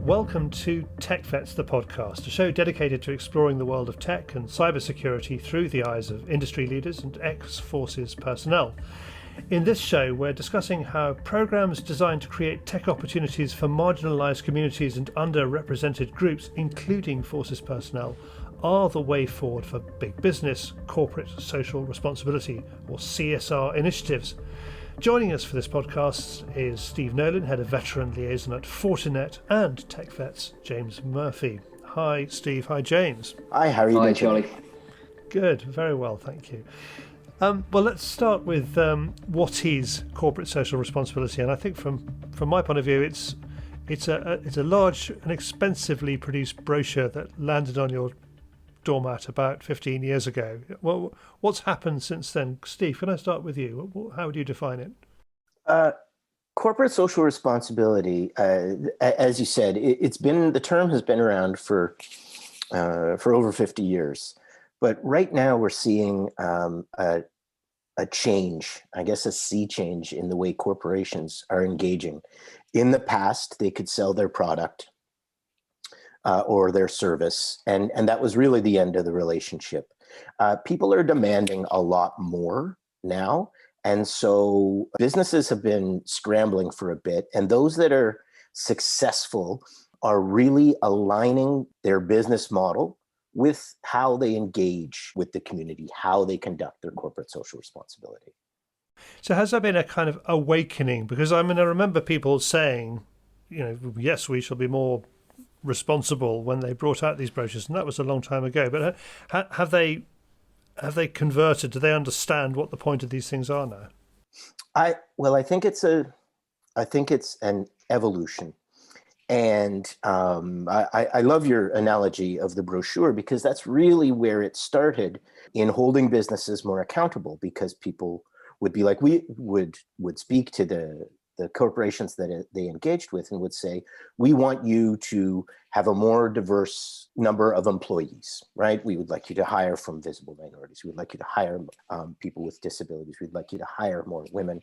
Welcome to TechVets The Podcast, a show dedicated to exploring the world of tech and cybersecurity through the eyes of industry leaders and ex-forces personnel. In this show, we're discussing how programs designed to create tech opportunities for marginalised communities and underrepresented groups, including forces personnel, are the way forward for big business, corporate social responsibility, or CSR initiatives. Joining us for this podcast is Steve Nolan, Head of Veteran Liaison at Fortinet, and TechVets James Murphy. Hi Steve, hi James. Hi, how are you doing? Hi Charlie. Good, very well, thank you. Well, let's start with what is corporate social responsibility, and I think from my point of view, it's a large and expensively produced brochure that landed on your doormat about 15 years ago. Well, what's happened since then? Steve, can I start with you? How would you define it? Corporate social responsibility, as you said, the term has been around for over 50 years. But right now we're seeing a change, I guess a sea change in the way corporations are engaging. In the past, they could sell their product or their service, and that was really the end of the relationship. People are demanding a lot more now, and so businesses have been scrambling for a bit, and those that are successful are really aligning their business model with how they engage with the community, how they conduct their corporate social responsibility. So has there been a kind of awakening? Because I remember people saying, yes, we shall be more responsible when they brought out these brochures, and that was a long time ago. But have they converted? Do they understand what the point of these things are now? I think it's an evolution. And I love your analogy of the brochure, because that's really where it started, in holding businesses more accountable, because people would be like, we would speak to the corporations that they engaged with and would say, we want you to have a more diverse number of employees, right? We would like you to hire from visible minorities. We would like you to hire people with disabilities. We'd like you to hire more women.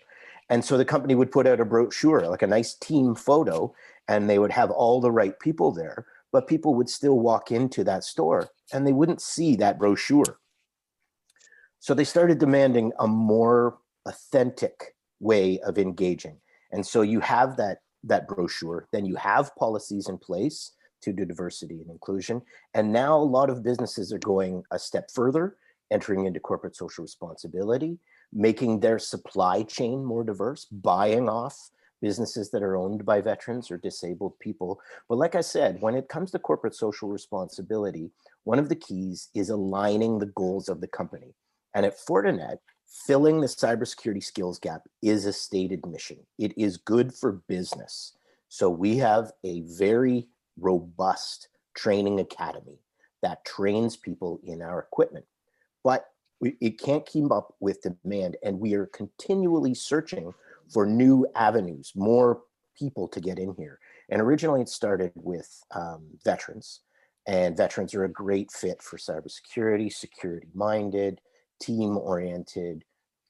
And so the company would put out a brochure, like a nice team photo, and they would have all the right people there, but people would still walk into that store and they wouldn't see that brochure. So they started demanding a more authentic way of engaging. And so you have that brochure, then you have policies in place to do diversity and inclusion. And now a lot of businesses are going a step further, entering into corporate social responsibility, making their supply chain more diverse, buying off businesses that are owned by veterans or disabled people. But like I said, when it comes to corporate social responsibility, one of the keys is aligning the goals of the company. And at Fortinet, filling the cybersecurity skills gap is a stated mission. It is good for business. So we have a very robust training academy that trains people in our equipment, but it can't keep up with demand. And we are continually searching for new avenues, more people to get in here. And originally it started with veterans, and veterans are a great fit for cybersecurity, security-minded, team-oriented,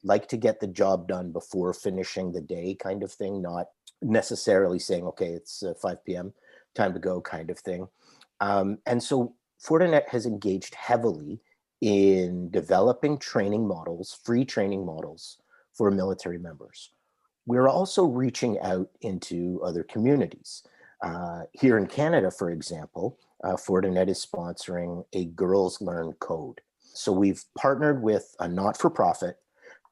like to get the job done before finishing the day kind of thing, not necessarily saying, okay, it's 5 p.m., time to go kind of thing. And so Fortinet has engaged heavily in developing training models, free training models for military members. We're also reaching out into other communities. Here in Canada, for example, Fortinet is sponsoring a Girls Learn Code. So we've partnered with a not-for-profit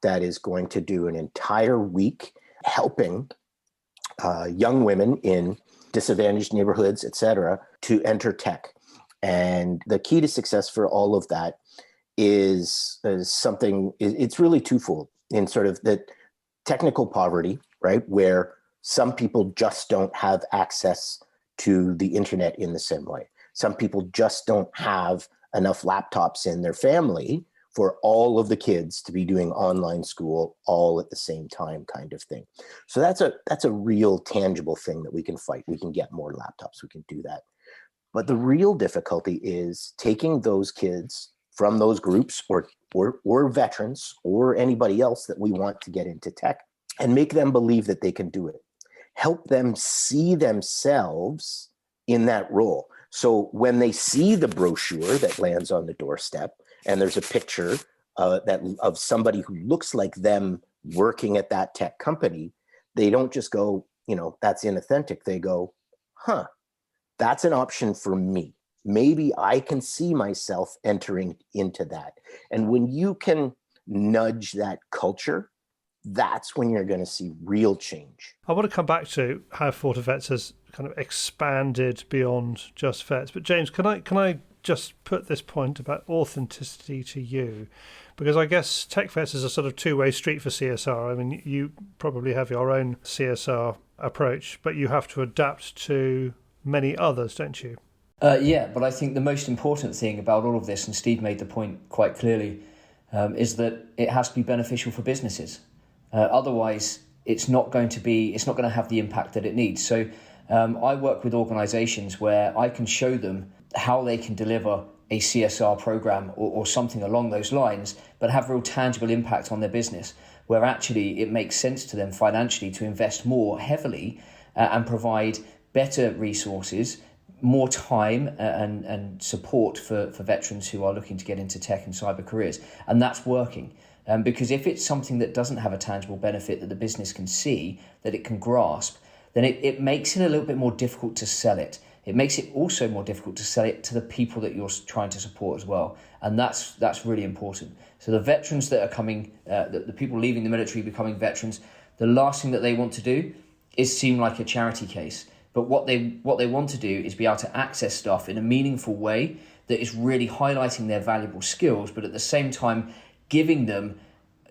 that is going to do an entire week helping young women in disadvantaged neighborhoods, et cetera, to enter tech. And the key to success for all of that is something, it's really twofold, in sort of the technical poverty, right? Where some people just don't have access to the internet in the same way. Some people just don't have enough laptops in their family for all of the kids to be doing online school all at the same time, kind of thing. So that's a real tangible thing that we can fight. We can get more laptops, we can do that. But the real difficulty is taking those kids from those groups or veterans or anybody else that we want to get into tech and make them believe that they can do it. Help them see themselves in that role. So when they see the brochure that lands on the doorstep and there's a picture of somebody who looks like them working at that tech company, they don't just go, that's inauthentic. They go, that's an option for me. Maybe I can see myself entering into that. And when you can nudge that culture, that's when you're going to see real change. I want to come back to how Fortivets has kind of expanded beyond just vets. But James, can I just put this point about authenticity to you? Because I guess TechVets is a sort of two-way street for CSR. I mean, you probably have your own CSR approach, but you have to adapt to many others, don't you? Yeah, but I think the most important thing about all of this, and Steve made the point quite clearly, is that it has to be beneficial for businesses. Otherwise, it's not going to have the impact that it needs. So I work with organisations where I can show them how they can deliver a CSR program or something along those lines, but have real tangible impact on their business, where actually it makes sense to them financially to invest more heavily and provide better resources, more time and support for veterans who are looking to get into tech and cyber careers. And that's working. Because if it's something that doesn't have a tangible benefit that the business can see, that it can grasp, then it makes it a little bit more difficult to sell it. It makes it also more difficult to sell it to the people that you're trying to support as well. And that's really important. So the veterans that are coming, the people leaving the military becoming veterans, the last thing that they want to do is seem like a charity case. But what they want to do is be able to access stuff in a meaningful way that is really highlighting their valuable skills, but at the same time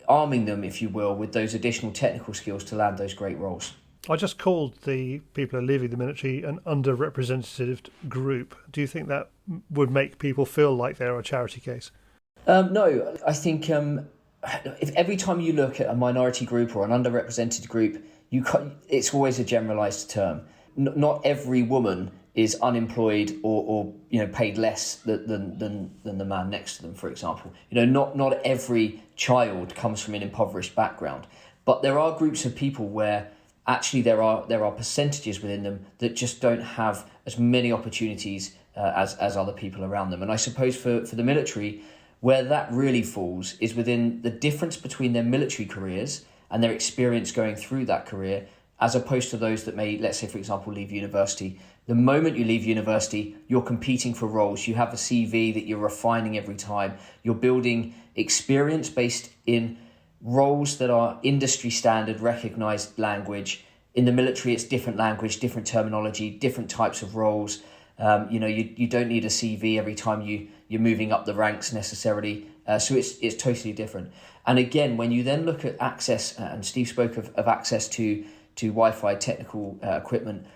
arming them, if you will, with those additional technical skills to land those great roles. I just called the people who are leaving the military an underrepresented group. Do you think that would make people feel like they're a charity case? No, I think if every time you look at a minority group or an underrepresented group, it's always a generalised term. Not every woman is unemployed or paid less than the man next to them, for example. Not every child comes from an impoverished background, but there are groups of people where actually there are percentages within them that just don't have as many opportunities as other people around them. And I suppose for the military, where that really falls is within the difference between their military careers and their experience going through that career, as opposed to those that may, let's say, for example, leave university. The moment you leave university, you're competing for roles. You have a CV that you're refining every time. You're building experience based in roles that are industry standard, recognized language. In the military, it's different language, different terminology, different types of roles. You don't need a CV every time you're moving up the ranks necessarily. So it's totally different. And again, when you then look at access, and Steve spoke of access to Wi-Fi technical equipment,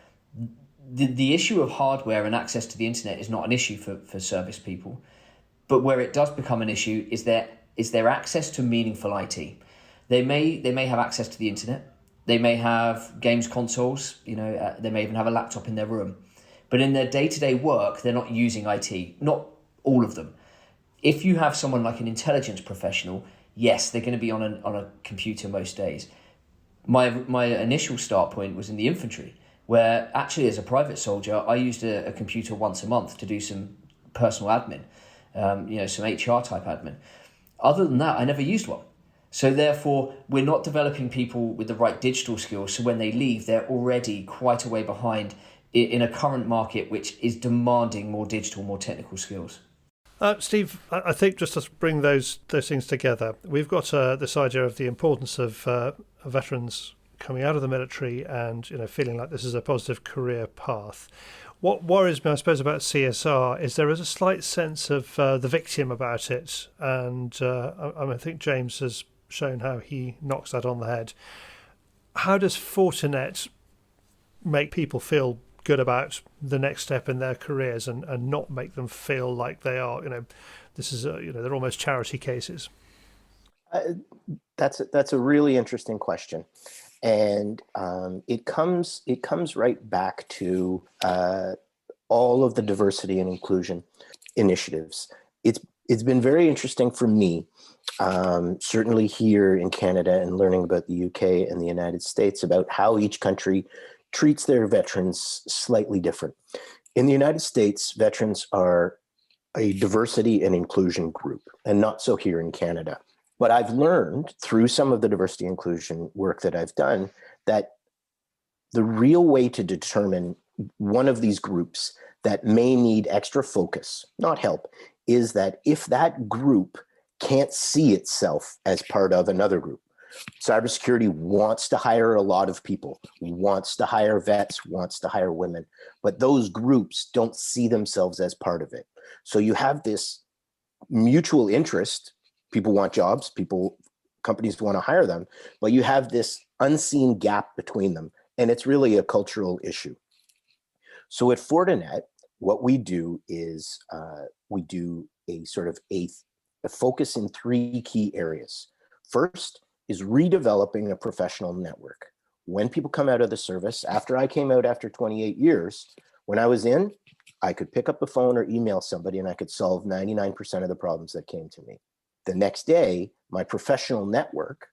the issue of hardware and access to the internet is not an issue for service people. But where it does become an issue is their access to meaningful IT. They may have access to the internet. They may have games consoles. They may even have a laptop in their room. But in their day-to-day work, they're not using IT. Not all of them. If you have someone like an intelligence professional, yes, they're going to be on a computer most days. My initial start point was in the infantry, where actually as a private soldier, I used a computer once a month to do some personal admin, some HR type admin. Other than that, I never used one. So therefore, we're not developing people with the right digital skills. So when they leave, they're already quite a way behind in a current market, which is demanding more digital, more technical skills. Steve, I think just to bring those things together, we've got this idea of the importance of veterans coming out of the military and feeling like this is a positive career path. What worries me, I suppose, about CSR is there is a slight sense of the victim about it, and I think James has shown how he knocks that on the head. How does Fortinet make people feel good about the next step in their careers and not make them feel like they are, this is they're almost charity cases? That's a really interesting question, and it comes right back to all of the diversity and inclusion initiatives. It's been very interesting for me, certainly here in Canada, and learning about the UK and the United States about how each country treats their veterans slightly different. In the United States, veterans are a diversity and inclusion group, and not so here in Canada. But I've learned through some of the diversity and inclusion work that I've done that the real way to determine one of these groups that may need extra focus, not help, is that if that group can't see itself as part of another group. Cybersecurity wants to hire a lot of people, wants to hire vets, wants to hire women, but those groups don't see themselves as part of it. So you have this mutual interest. People want jobs, companies want to hire them, but you have this unseen gap between them. And it's really a cultural issue. So at Fortinet, what we do is we do a sort of a focus in 3 key areas. First is redeveloping a professional network. When people come out of the service, after I came out after 28 years, when I was in, I could pick up the phone or email somebody and I could solve 99% of the problems that came to me. The next day, my professional network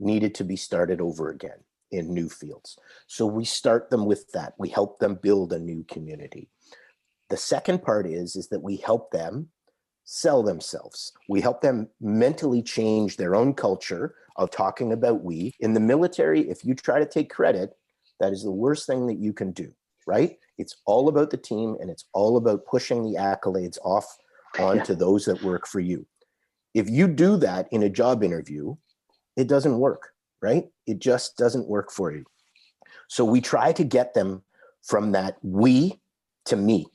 needed to be started over again in new fields. So we start them with that. We help them build a new community. The second part is that we help them sell themselves. We help them mentally change their own culture of talking about we. In the military, if you try to take credit, that is the worst thing that you can do, right? It's all about the team and it's all about pushing the accolades off onto those that work for you. If you do that in a job interview, it doesn't work, right? It just doesn't work for you. So we try to get them from that we to me,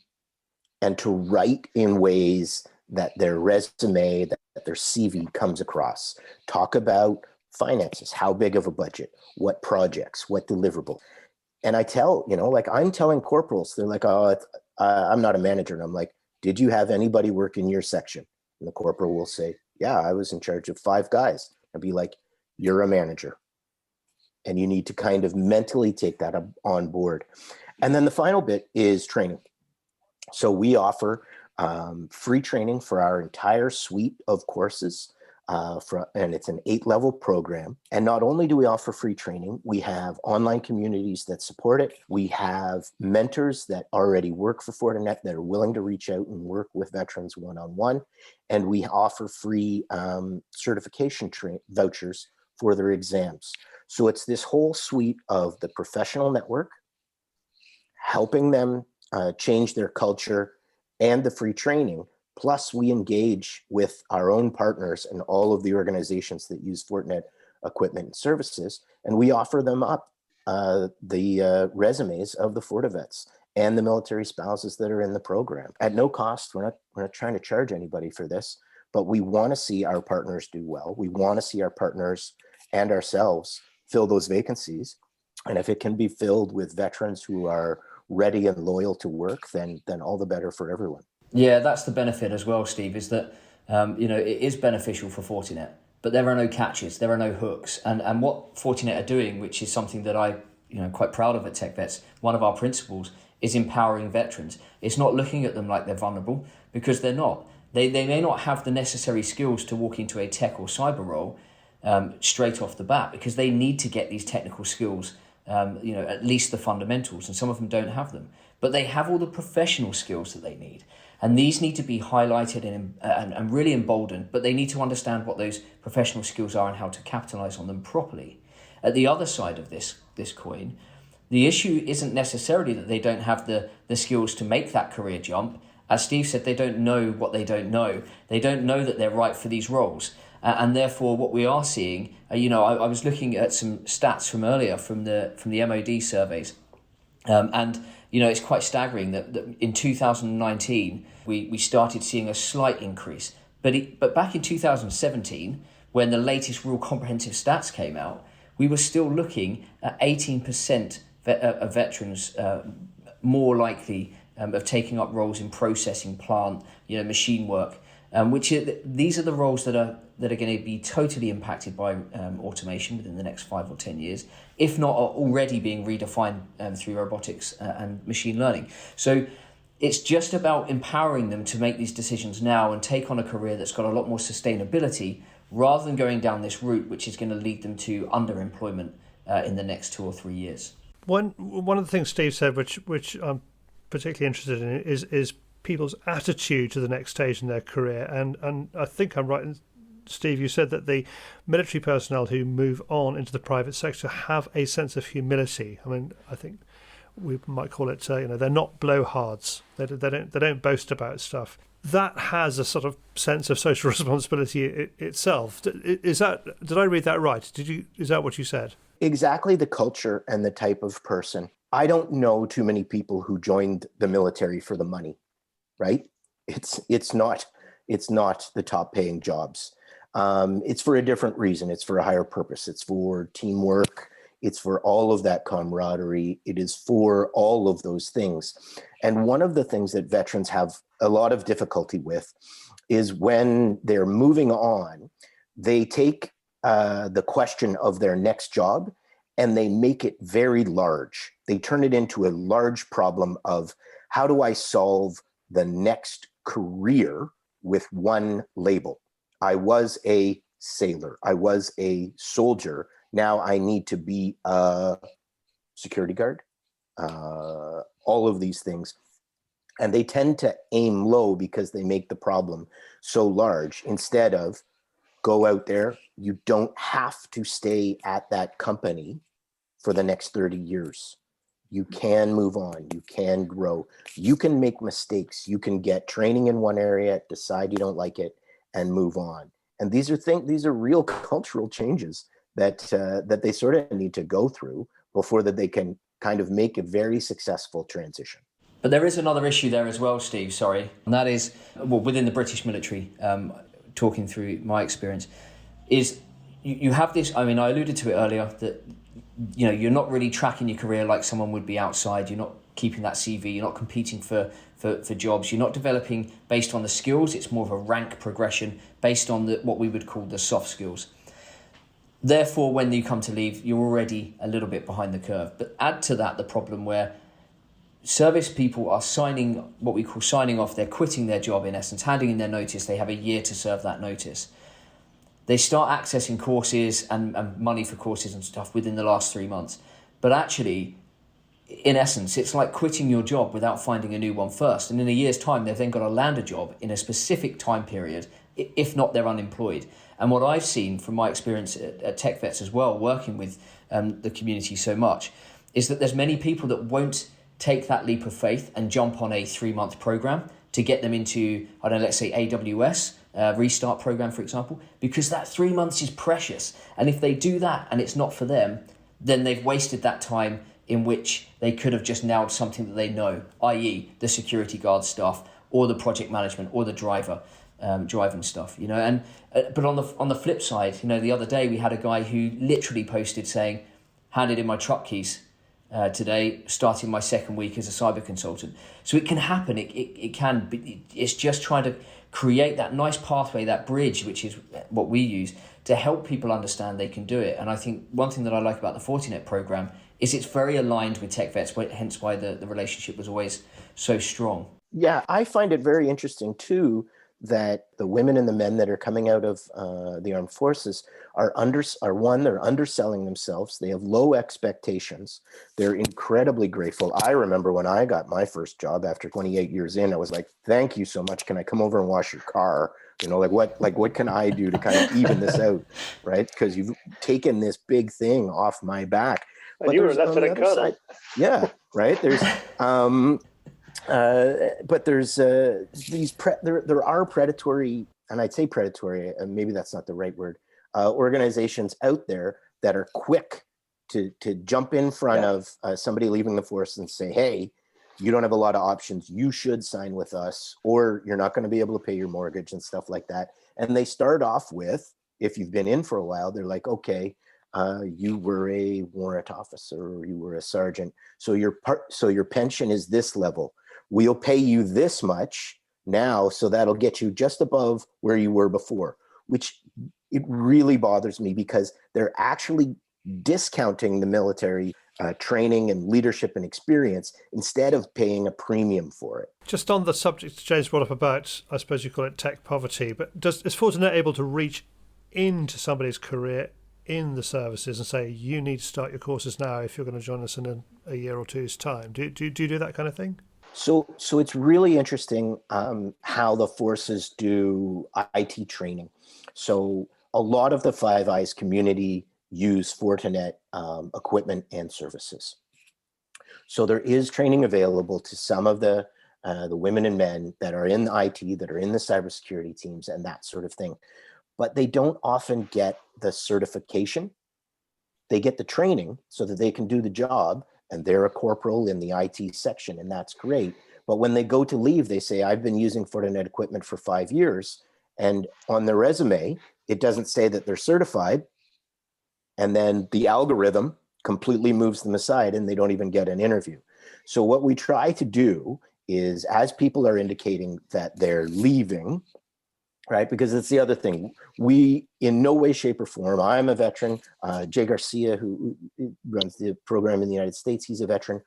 and to write in ways that their resume, that their CV comes across. Talk about finances, how big of a budget, what projects, what deliverable. And I tell, I'm telling corporals, they're like, oh, I'm not a manager. And I'm like, did you have anybody work in your section? And the corporal will say, yeah, I was in charge of 5 guys. I'd be like, you're a manager. And you need to kind of mentally take that on board. And then the final bit is training. So we offer free training for our entire suite of courses, and it's an 8-level program. And not only do we offer free training, we have online communities that support it. We have mentors that already work for Fortinet that are willing to reach out and work with veterans one-on-one. And we offer free certification vouchers for their exams. So it's this whole suite of the professional network, helping them change their culture, and the free training. Plus, we engage with our own partners and all of the organizations that use Fortinet equipment and services, and we offer them up the resumes of the FortiVets and the military spouses that are in the program at no cost. We're not trying to charge anybody for this, but we want to see our partners do well. We want to see our partners and ourselves fill those vacancies, and if it can be filled with veterans who are ready and loyal to work, then all the better for everyone. Yeah, that's the benefit as well, Steve, is that it is beneficial for Fortinet, but there are no catches, there are no hooks. And what Fortinet are doing, which is something that I quite proud of at TechVets, one of our principles is empowering veterans. It's not looking at them like they're vulnerable, because they're not. They may not have the necessary skills to walk into a tech or cyber role straight off the bat, because they need to get these technical skills, at least the fundamentals, and some of them don't have them. But they have all the professional skills that they need. And these need to be highlighted and really emboldened, but they need to understand what those professional skills are and how to capitalize on them properly. At the other side of this coin, the issue isn't necessarily that they don't have the skills to make that career jump. As Steve said, they don't know what they don't know. They don't know that they're right for these roles. And therefore, what we are seeing, I was looking at some stats from earlier from the MOD surveys, and it's quite staggering that in 2019 we started seeing a slight increase, but back in 2017, when the latest real comprehensive stats came out, we were still looking at 18% of veterans more likely of taking up roles in processing, plant, machine work. These are the roles that are going to be totally impacted by automation within the next 5 or 10 years, if not are already being redefined through robotics and machine learning. So it's just about empowering them to make these decisions now and take on a career that's got a lot more sustainability, rather than going down this route, which is going to lead them to underemployment in the next 2 or 3 years. One of the things Steve said, which I'm particularly interested in is people's attitude to the next stage in their career. And I think I'm right, Steve, you said that the military personnel who move on into the private sector have a sense of humility. I mean, I think we might call it, they're not blowhards. They don't boast about stuff. That has a sort of sense of social responsibility itself. Did I read that right? Is that what you said? Exactly, the culture and the type of person. I don't know too many people who joined the military for the money, right? It's not the top paying jobs. It's for a different reason. It's for a higher purpose. It's for teamwork. It's for all of that camaraderie. It is for all of those things. And one of the things that veterans have a lot of difficulty with is when they're moving on, they take the question of their next job and they make it very large. They turn it into a large problem of how do I solve the next career with one label? I was a sailor. I was a soldier. Now I need to be a security guard, all of these things. And they tend to aim low because they make the problem so large instead of go out there. You don't have to stay at that company for the next 30 years. You can move on. You can grow. You can make mistakes. You can get training in one area, decide you don't like it, and move on. And these are real cultural changes that they sort of need to go through before that they can kind of make a very successful transition. But there is another issue there as well, Steve, sorry. And that is, within the British military, talking through my experience, is you have this, I mean, I alluded to it earlier, that you're not really tracking your career like someone would be outside. You're not keeping that CV. You're not competing for jobs. You're not developing based on the skills. It's more of a rank progression based on what we would call the soft skills. Therefore, when you come to leave, you're already a little bit behind the curve. But add to that the problem where service people are what we call signing off. They're quitting their job, in essence, handing in their notice. They have a year to serve that notice. They start accessing courses and money for courses and stuff within the last 3 months. But actually, in essence, it's like quitting your job without finding a new one first. And in a year's time, they've then got to land a job in a specific time period. If not, they're unemployed. And what I've seen from my experience at TechVets as well, working with the community so much, is that there's many people that won't take that leap of faith and jump on a 3-month program to get them into, let's say AWS, restart program, for example, because that 3 months is precious. And if they do that and it's not for them, then they've wasted that time in which they could have just nailed something that they know, i.e. the security guard stuff or the project management or the driving stuff, and but on the flip side, the other day we had a guy who literally posted saying, handed in my truck keys today, starting my second week as a cyber consultant. So it can happen. It can be. It's just trying to create that nice pathway, that bridge, which is what we use to help people understand they can do it. And I think one thing that I like about the Fortinet program is it's very aligned with TechVets, hence why the relationship was always so strong. Yeah, I find it very interesting too that the women and the men that are coming out of the armed forces they're underselling themselves. They have low expectations. They're incredibly grateful. I remember when I got my first job after 28 years in, I was like, thank you so much. Can I come over and wash your car? What can I do to kind of even this out, right? Because you've taken this big thing off my back. And but you were left in a cuddle. Yeah, right. There's but there's there are predatory, and I'd say predatory, and maybe that's not the right word, organizations out there that are quick to jump in front of somebody leaving the force and say, hey, you don't have a lot of options. You should sign with us, or you're not going to be able to pay your mortgage and stuff like that. And they start off with, if you've been in for a while, they're like, okay, you were a warrant officer or you were a sergeant, so your pension is this level. We'll pay you this much now, so that'll get you just above where you were before, which it really bothers me because they're actually discounting the military training and leadership and experience instead of paying a premium for it. Just on the subject James brought up about, I suppose you call it tech poverty, but is Fortinet able to reach into somebody's career in the services and say, you need to start your courses now if you're going to join us in a year or two's time? Do you do that kind of thing? So it's really interesting how the forces do IT training. So a lot of the Five Eyes community use Fortinet equipment and services. So there is training available to some of the women and men that are in IT, that are in the cybersecurity teams and that sort of thing. But they don't often get the certification. They get the training so that they can do the job, and they're a corporal in the IT section, and that's great. But when they go to leave, they say, I've been using Fortinet equipment for 5 years. And on their resume, it doesn't say that they're certified. And then the algorithm completely moves them aside and they don't even get an interview. So what we try to do is, as people are indicating that they're leaving, right? Because it's the other thing. We, in no way, shape, or form, I'm a veteran. Jay Garcia, who runs the program in the United States, he's a veteran.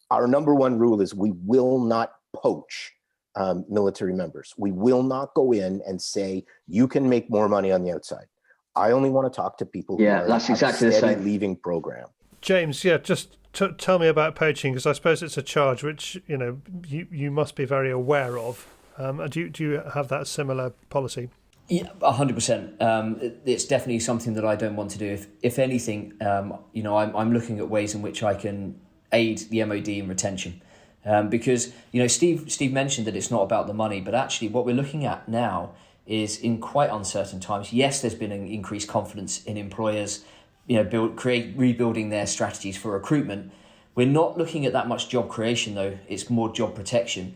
Our number one rule is we will not poach military members. We will not go in and say, you can make more money on the outside. I only want to talk to people who are that's exactly a steady the same leaving program. James, just tell me about poaching, because I suppose it's a charge which you must be very aware of. Do you have that similar policy? Yeah, 100%. It's definitely something that I don't want to do. If anything, I'm looking at ways in which I can aid the MOD in retention, because Steve mentioned that it's not about the money, but actually what we're looking at now is, in quite uncertain times, yes, there's been an increased confidence in employers, rebuilding their strategies for recruitment. We're not looking at that much job creation though, it's more job protection.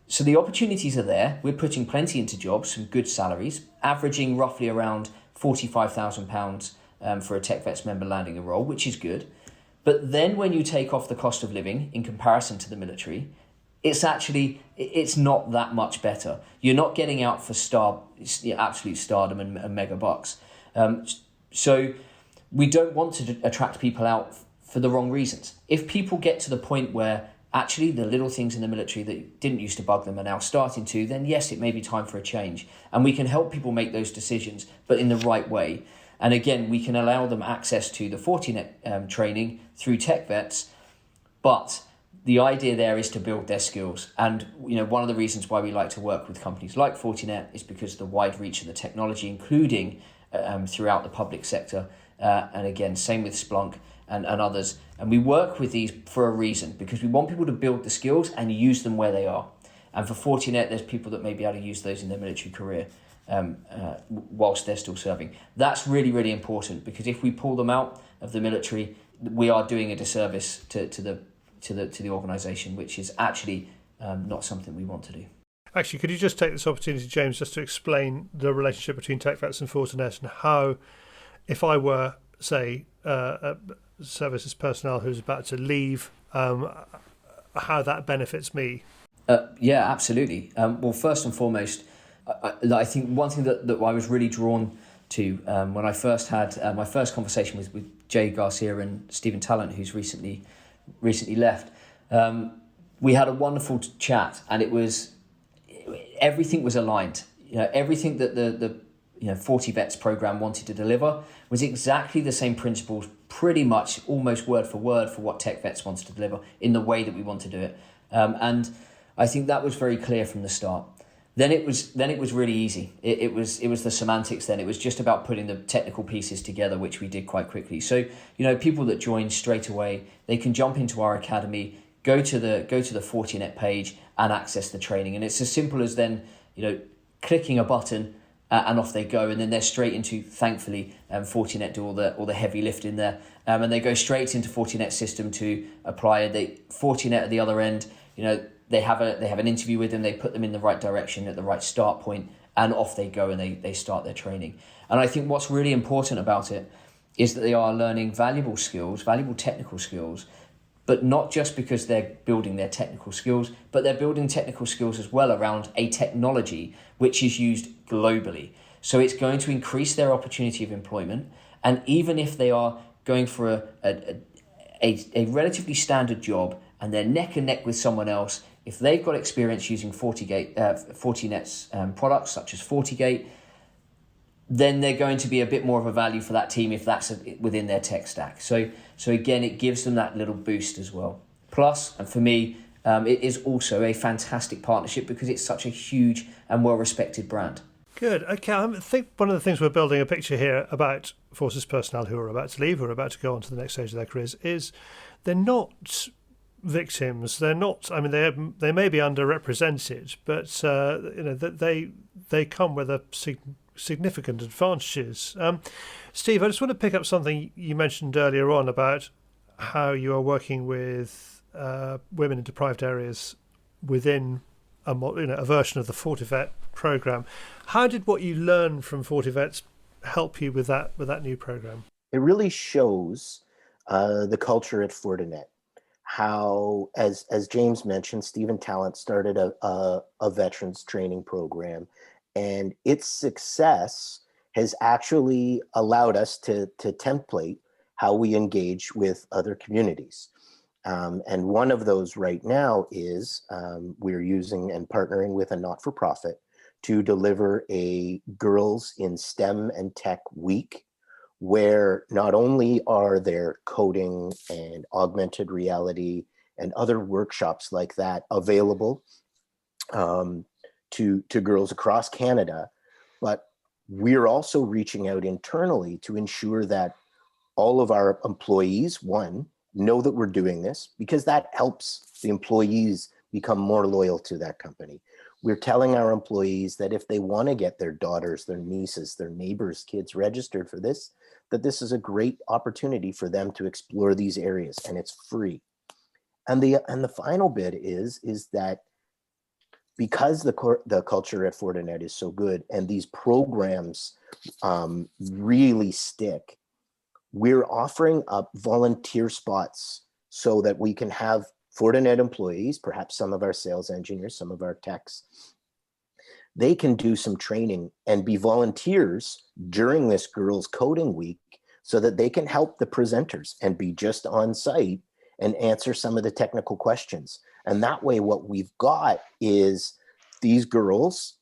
So the opportunities are there. We're putting plenty into jobs, some good salaries, averaging roughly around £45,000 for a TechVets member landing a role, which is good. But then when you take off the cost of living in comparison to the military, it's not that much better. You're not getting out for absolute stardom and mega bucks. So we don't want to attract people out for the wrong reasons. If people get to the point where actually the little things in the military that didn't used to bug them are now starting to, then yes, it may be time for a change. And we can help people make those decisions, but in the right way. And again, we can allow them access to the Fortinet training through TechVets, but the idea there is to build their skills. And one of the reasons why we like to work with companies like Fortinet is because of the wide reach of the technology, including throughout the public sector. And again, same with Splunk and others. And we work with these for a reason, because we want people to build the skills and use them where they are. And for Fortinet, there's people that may be able to use those in their military career whilst they're still serving. That's really, really important, because if we pull them out of the military, we are doing a disservice to the organisation, which is actually not something we want to do. Actually, could you just take this opportunity, James, just to explain the relationship between TechVets and Fortinet, and how, if I were, say, a services personnel who's about to leave, how that benefits me? Yeah, absolutely. Well, first and foremost, I think one thing that I was really drawn to when I first had my first conversation with Jay Garcia and Stephen Talent, who's recently left, we had a wonderful chat, and everything was aligned. Everything that the 40 Vets program wanted to deliver was exactly the same principles, pretty much almost word for word, for what TechVets wants to deliver in the way that we want to do it. And I think that was very clear from the start. Then it was really easy. It was the semantics. Then it was just about putting the technical pieces together, which we did quite quickly. So people that join straight away, they can jump into our academy, go to the Fortinet page and access the training. And it's as simple as then clicking a button and off they go. And then they're straight into, thankfully, Fortinet do all the heavy lift in there, and they go straight into Fortinet system to apply. Fortinet at the other end, They have an interview with them, they put them in the right direction at the right start point, and off they go and they start their training. And I think what's really important about it is that they are learning valuable skills, valuable technical skills, but not just because they're building their technical skills, but they're building technical skills as well around a technology which is used globally. So it's going to increase their opportunity of employment. And even if they are going for a relatively standard job and they're neck and neck with someone else, if they've got experience using Fortinet's products such as FortiGate, then they're going to be a bit more of a value for that team if that's within their tech stack. So again, it gives them that little boost as well. Plus, and for me, it is also a fantastic partnership because it's such a huge and well-respected brand. Good. Okay, I think one of the things we're building a picture here about Forces personnel who are about to leave, who are about to go on to the next stage of their careers, is they're not victims. They're not. I mean, they may be underrepresented, but they come with significant advantages. Steve, I just want to pick up something you mentioned earlier on about how you are working with women in deprived areas within a version of the Fortivet program. How did what you learned from Fortivets help you with that new program? It really shows the culture at Fortinet. How, as James mentioned, Stephen Talent started a veterans training program, and its success has actually allowed us to template how we engage with other communities. And one of those right now is we're using and partnering with a not-for-profit to deliver a Girls in STEM and Tech week, where not only are there coding and augmented reality and other workshops like that available to girls across Canada, but we're also reaching out internally to ensure that all of our employees, one, know that we're doing this, because that helps the employees become more loyal to that company. We're telling our employees that if they want to get their daughters, their nieces, their neighbors' kids registered for this, that this is a great opportunity for them to explore these areas, and it's free. And the final bit is that because the culture at Fortinet is so good and these programs really stick, we're offering up volunteer spots so that we can have Fortinet employees, perhaps some of our sales engineers, some of our techs, they can do some training and be volunteers during this Girls Coding Week so that they can help the presenters and be just on site and answer some of the technical questions. And that way, what we've got is these girls,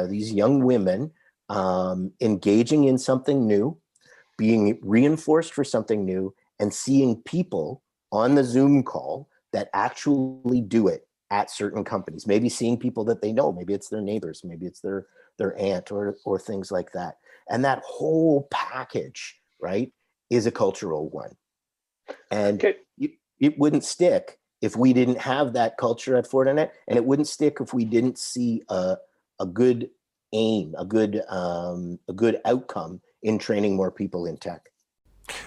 these young women, engaging in something new, being reinforced for something new, and seeing people on the Zoom call that actually do it at certain companies. Maybe seeing people that they know, maybe it's their neighbors, maybe it's their aunt or things like that. And that whole package, right, is a cultural one. And it wouldn't stick if we didn't have that culture at Fortinet, and it wouldn't stick if we didn't see a good aim, a good outcome in training more people in tech.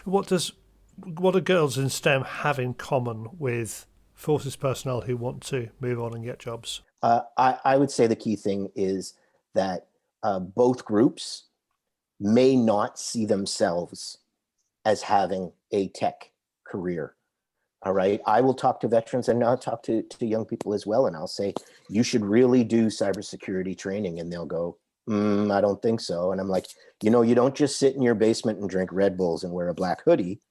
What do girls in STEM have in common with Forces personnel who want to move on and get jobs? I would say the key thing is that both groups may not see themselves as having a tech career. All right. I will talk to veterans and I'll talk to young people as well. And I'll say, you should really do cybersecurity training. And they'll go, I don't think so. And I'm like, you don't just sit in your basement and drink Red Bulls and wear a black hoodie.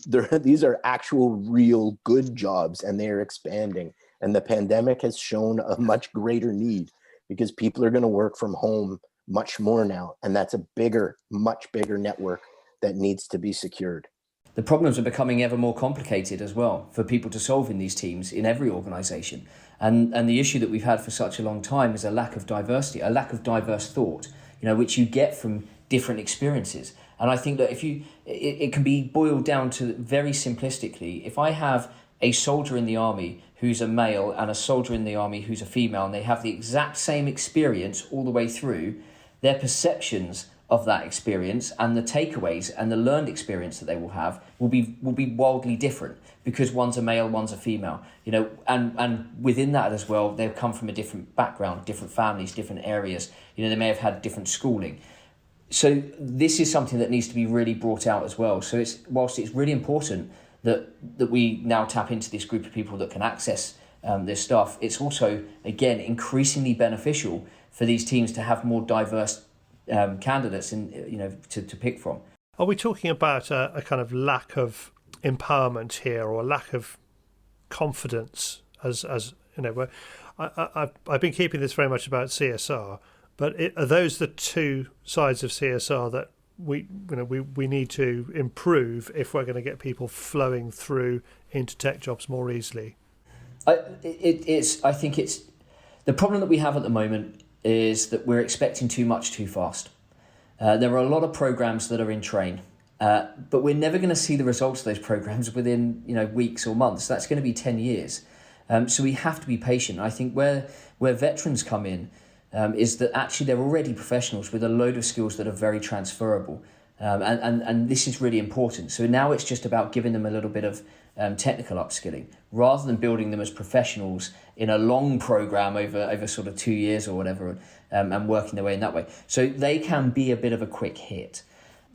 These are actual real good jobs, and they're expanding. And the pandemic has shown a much greater need because people are going to work from home much more now. And that's a much bigger network that needs to be secured. The problems are becoming ever more complicated as well for people to solve in these teams in every organisation. And the issue that we've had for such a long time is a lack of diversity, a lack of diverse thought, which you get from different experiences. And I think that it can be boiled down to very simplistically, if I have a soldier in the army who's a male and a soldier in the army who's a female, and they have the exact same experience all the way through, their perceptions of that experience and the takeaways and the learned experience that they will have will be wildly different, because one's a male, one's a female, and within that as well, they've come from a different background, different families, different areas, they may have had different schooling. So this is something that needs to be really brought out as well. So whilst it's really important that we now tap into this group of people that can access this stuff, it's also, again, increasingly beneficial for these teams to have more diverse candidates to pick from. Are we talking about a kind of lack of empowerment here, or a lack of confidence? As I've been keeping this very much about CSR, but are those the two sides of CSR that we need to improve if we're going to get people flowing through into tech jobs more easily? I think it's the problem that we have at the moment is that we're expecting too much too fast. There are a lot of programs that are in train, but we're never going to see the results of those programs within weeks or months. That's going to be 10 years. So we have to be patient. I think where veterans come in is that actually they're already professionals with a load of skills that are very transferable. And this is really important. So now it's just about giving them a little bit of technical upskilling rather than building them as professionals in a long program over sort of 2 years or whatever, and working their way in that way. So they can be a bit of a quick hit.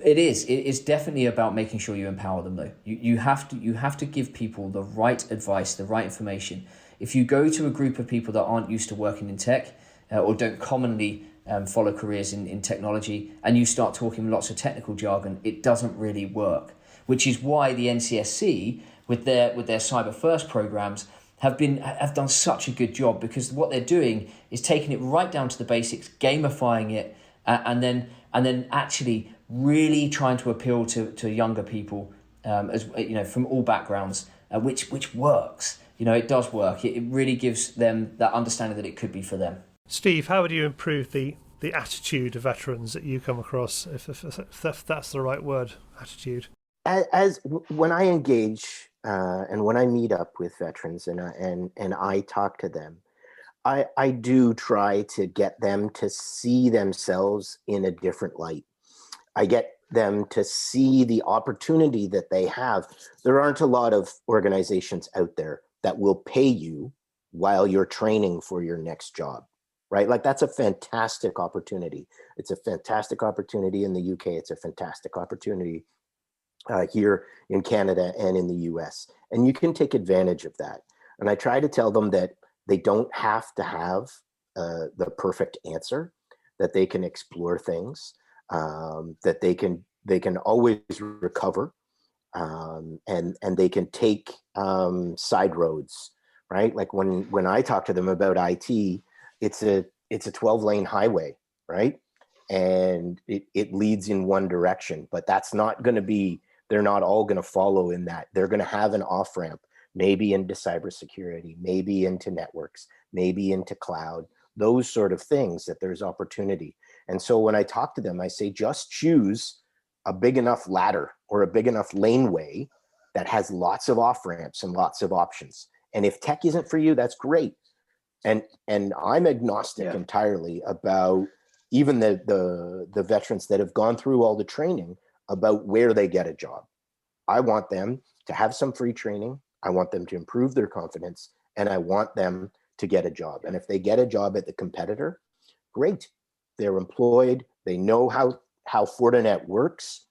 It is definitely about making sure you empower them though. You have to give people the right advice, the right information. If you go to a group of people that aren't used to working in tech or don't commonly follow careers in technology, and you start talking lots of technical jargon, it doesn't really work. Which is why the NCSC, with their cyber first programs, have done such a good job, because what they're doing is taking it right down to the basics, gamifying it, and then actually really trying to appeal to younger people, as from all backgrounds, which works. It does work. It really gives them that understanding that it could be for them. Steve, how would you improve the attitude of veterans that you come across, if that's the right word, attitude? As when I engage and when I meet up with veterans and I talk to them, I do try to get them to see themselves in a different light. I get them to see the opportunity that they have. There aren't a lot of organizations out there that will pay you while you're training for your next job, right? Like, that's a fantastic opportunity. It's a fantastic opportunity in the UK. It's a fantastic opportunity here in Canada and in the US. And you can take advantage of that. And I try to tell them that they don't have to have the perfect answer, that they can explore things, that they can always recover, and they can take side roads, right? Like when I talk to them about IT, it's a 12-lane highway, right? And it leads in one direction, but that's not going to be, they're not all going to follow in that. They're going to have an off-ramp, maybe into cybersecurity, maybe into networks, maybe into cloud, those sort of things, that there's opportunity. And so when I talk to them, I say, just choose a big enough ladder or a big enough laneway that has lots of off-ramps and lots of options. And if tech isn't for you, that's great. And I'm agnostic entirely about even the veterans that have gone through all the training about where they get a job. I want them to have some free training. I want them to improve their confidence, and I want them to get a job. And if they get a job at the competitor, great. They're employed. They know how Fortinet works.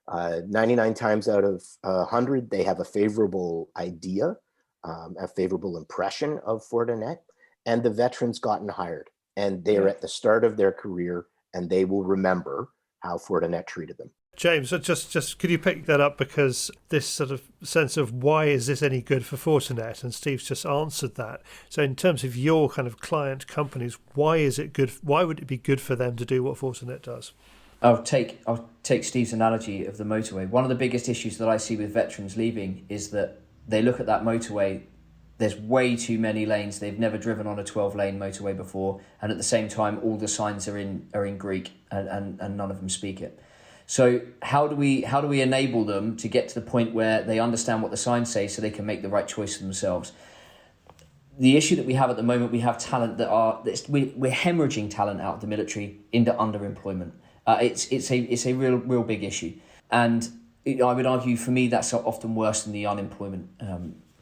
99 times out of 100, they have a favorable idea, a favorable impression of Fortinet, and the veteran's gotten hired, and they're at the start of their career, and they will remember how Fortinet treated them. James, just could you pick that up, because this sort of sense of why is this any good for Fortinet, and Steve's just answered that. So in terms of your kind of client companies, why is it good? Why would it be good for them to do what Fortinet does? I'll take Steve's analogy of the motorway. One of the biggest issues that I see with veterans leaving is that they look at that motorway. There's way too many lanes. They've never driven on a 12-lane motorway before, and at the same time, all the signs are in Greek, and none of them speak it. So how do we enable them to get to the point where they understand what the signs say, so they can make the right choice for themselves? The issue that we have at the moment, we have talent we're hemorrhaging talent out of the military into underemployment. It's a real big issue, and I would argue, for me, that's often worse than the unemployment.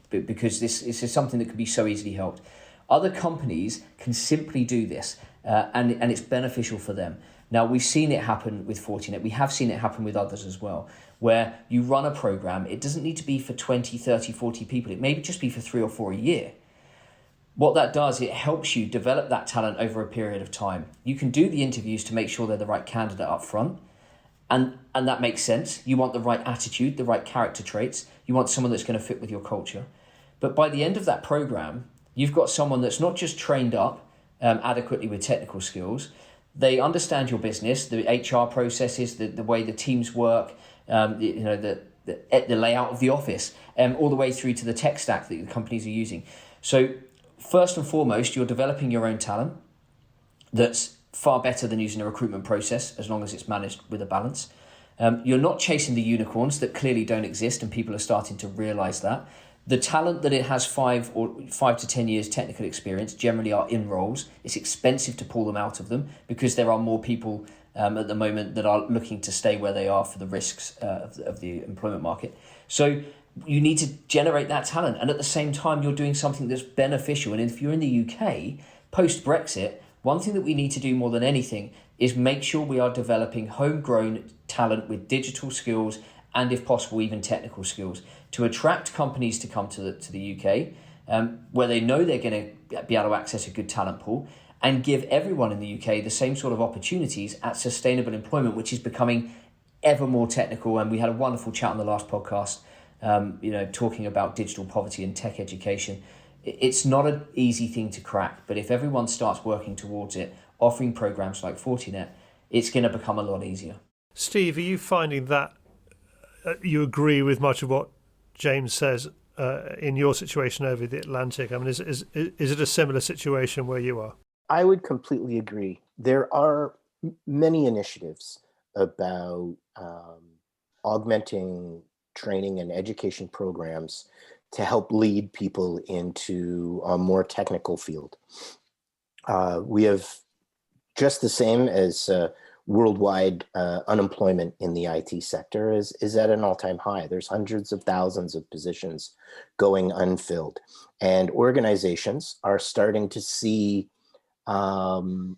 Because this is something that can be so easily helped. Other companies can simply do this, and it's beneficial for them. Now, we've seen it happen with Fortinet. We have seen it happen with others as well, where you run a program. It doesn't need to be for 20, 30, 40 people. It may just be for 3 or 4 a year. What that does, it helps you develop that talent over a period of time. You can do the interviews to make sure they're the right candidate up front. And that makes sense. You want the right attitude, the right character traits. You want someone that's going to fit with your culture. But by the end of that program, you've got someone that's not just trained up adequately with technical skills. They understand your business, the HR processes, the way the teams work, the the layout of the office, all the way through to the tech stack that the companies are using. So first and foremost, you're developing your own talent. That's far better than using a recruitment process, as long as it's managed with a balance. You're not chasing the unicorns that clearly don't exist, and people are starting to realise that. The talent that it has 5 to 10 years technical experience generally are in roles. It's expensive to pull them out of them because there are more people at the moment that are looking to stay where they are for the risks of the employment market. So you need to generate that talent. And at the same time, you're doing something that's beneficial. And if you're in the UK, post-Brexit, one thing that we need to do more than anything is make sure we are developing homegrown talent with digital skills and, if possible, even technical skills to attract companies to come to the UK, where they know they're going to be able to access a good talent pool, and give everyone in the UK the same sort of opportunities at sustainable employment, which is becoming ever more technical. And we had a wonderful chat on the last podcast, talking about digital poverty and tech education. It's not an easy thing to crack, but if everyone starts working towards it, offering programs like Fortinet, it's going to become a lot easier. Steve, are you finding that you agree with much of what James says in your situation over the Atlantic? I mean, is it a similar situation where you are? I would completely agree. There are many initiatives about augmenting training and education programs to help lead people into a more technical field. We have just the same as worldwide unemployment in the IT sector is at an all-time high. There's hundreds of thousands of positions going unfilled, and organizations are starting to see the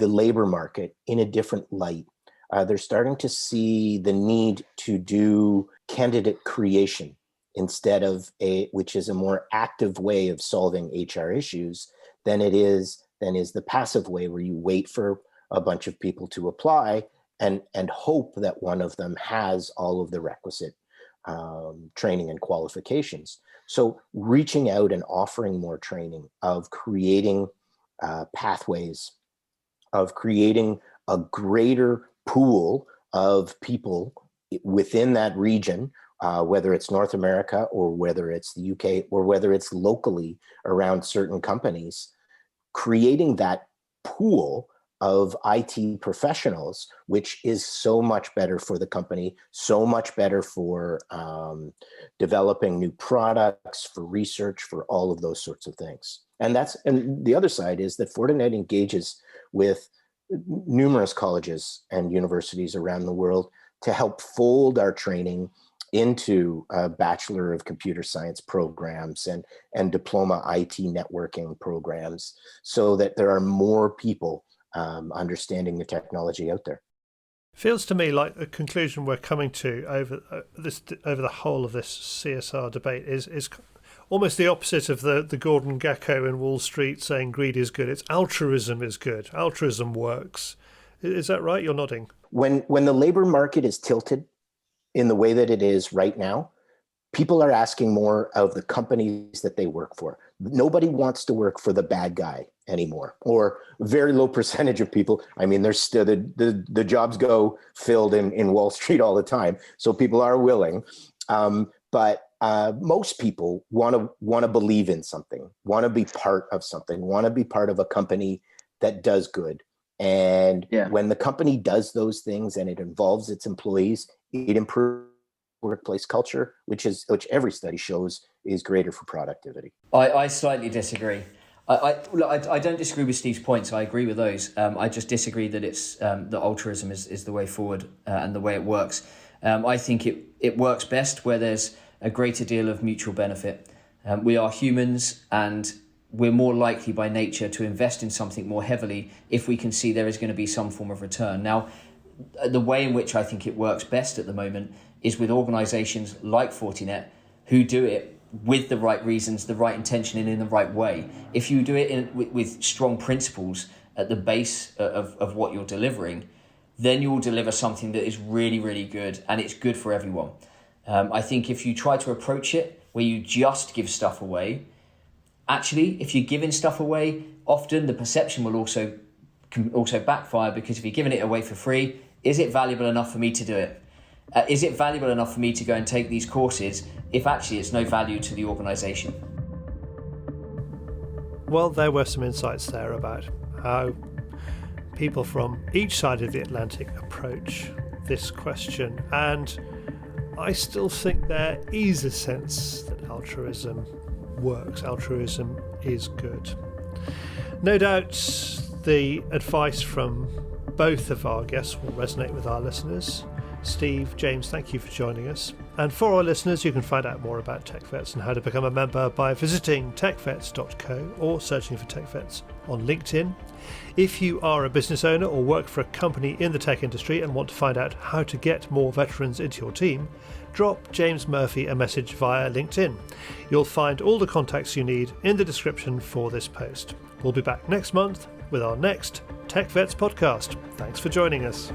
labor market in a different light. They're starting to see the need to do candidate creation instead of which is a more active way of solving HR issues than is the passive way where you wait for a bunch of people to apply and hope that one of them has all of the requisite training and qualifications. So reaching out and offering more training, of creating pathways, of creating a greater pool of people within that region, whether it's North America or whether it's the UK or whether it's locally around certain companies, creating that pool of IT professionals, which is so much better for the company, so much better for developing new products, for research, for all of those sorts of things. And the other side is that Fortinet engages with numerous colleges and universities around the world to help fold our training into Bachelor of Computer Science programs and diploma IT networking programs, so that there are more people understanding the technology out there. Feels to me like the conclusion we're coming to over the whole of this CSR debate is almost the opposite of the Gordon Gekko in Wall Street saying greed is good. It's altruism is good. Altruism works. Is that right? You're nodding. When the labor market is tilted in the way that it is right now, people are asking more of the companies that they work for. Nobody wants to work for the bad guy anymore, or a very low percentage of people. I mean, there's still the jobs go filled in Wall Street all the time. So people are willing. But most people want to believe in something, want to be part of something, want to be part of a company that does good. And when the company does those things and it involves its employees, it improves workplace culture, which every study shows is greater for productivity. I slightly disagree. I don't disagree with Steve's points. I agree with those. I just disagree that it's that altruism is the way forward and the way it works. I think it works best where there's a greater deal of mutual benefit. We are humans, and we're more likely by nature to invest in something more heavily if we can see there is going to be some form of return. Now, the way in which I think it works best at the moment is with organisations like Fortinet who do it with the right reasons, the right intention, and in the right way. If you do it with strong principles at the base of what you're delivering, then you will deliver something that is really, really good, and it's good for everyone. I think if you try to approach it where you just give stuff away, actually, if you're giving stuff away, often the perception will can also backfire, because if you're giving it away for free, is it valuable enough for me to do it? Is it valuable enough for me to go and take these courses if actually it's no value to the organisation? Well, there were some insights there about how people from each side of the Atlantic approach this question, and I still think there is a sense that altruism works, altruism is good. No doubt the advice from both of our guests will resonate with our listeners. Steve, James, thank you for joining us. And for our listeners, you can find out more about TechVets and how to become a member by visiting techvets.co or searching for TechVets on LinkedIn. If you are a business owner or work for a company in the tech industry and want to find out how to get more veterans into your team, drop James Murphy a message via LinkedIn. You'll find all the contacts you need in the description for this post. We'll be back next month with our next TechVets podcast. Thanks for joining us.